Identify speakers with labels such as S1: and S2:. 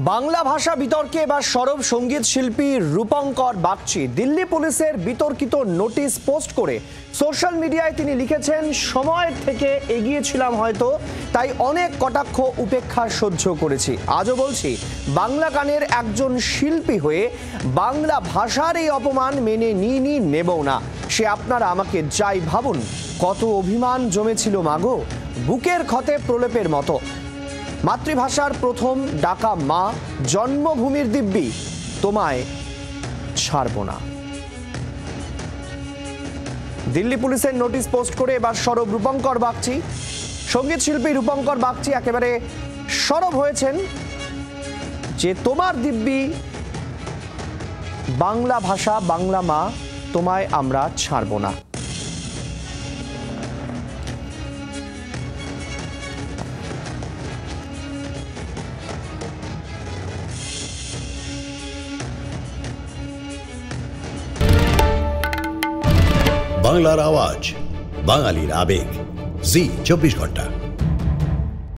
S1: বাংলা ভাষা বিতর্কে এবার সরব সঙ্গীত শিল্পী রূপঙ্কর বাগচি। দিল্লি পুলিশের বিতর্কিত নোটিশ পোস্ট করে সোশ্যাল মিডিয়ায় তিনি লিখেছেন, সময়ের থেকে এগিয়েছিলাম হয়তো, তাই অনেক কটাক্ষ উপেক্ষা সহ্য করেছি। আজও বলছি, বাংলা গানের একজন শিল্পী হয়ে বাংলা ভাষার এই অপমান মেনে নিইনি, নেবও না। সে আপনারা আমাকে যাই ভাবুন, কত অভিমান জমেছিল মাগো, বুকের ক্ষতে প্রলেপের মতো। মাতৃভাষার প্রথম ডাকা মা, জন্মভূমির দিব্যি, তোমায় ছাড়ব না। দিল্লি পুলিশের নোটিশ পোস্ট করে এবার সরব রূপঙ্কর বাগচি। সঙ্গীত শিল্পী রূপঙ্কর বাগচি একেবারে সরব হয়েছেন যে তোমার দিব্যি, বাংলা ভাষা, বাংলা মা, তোমায় আমরা ছাড়ব না।
S2: বাংলার আওয়াজ, বাঙালির আবেগ, জি 24 ঘন্টা।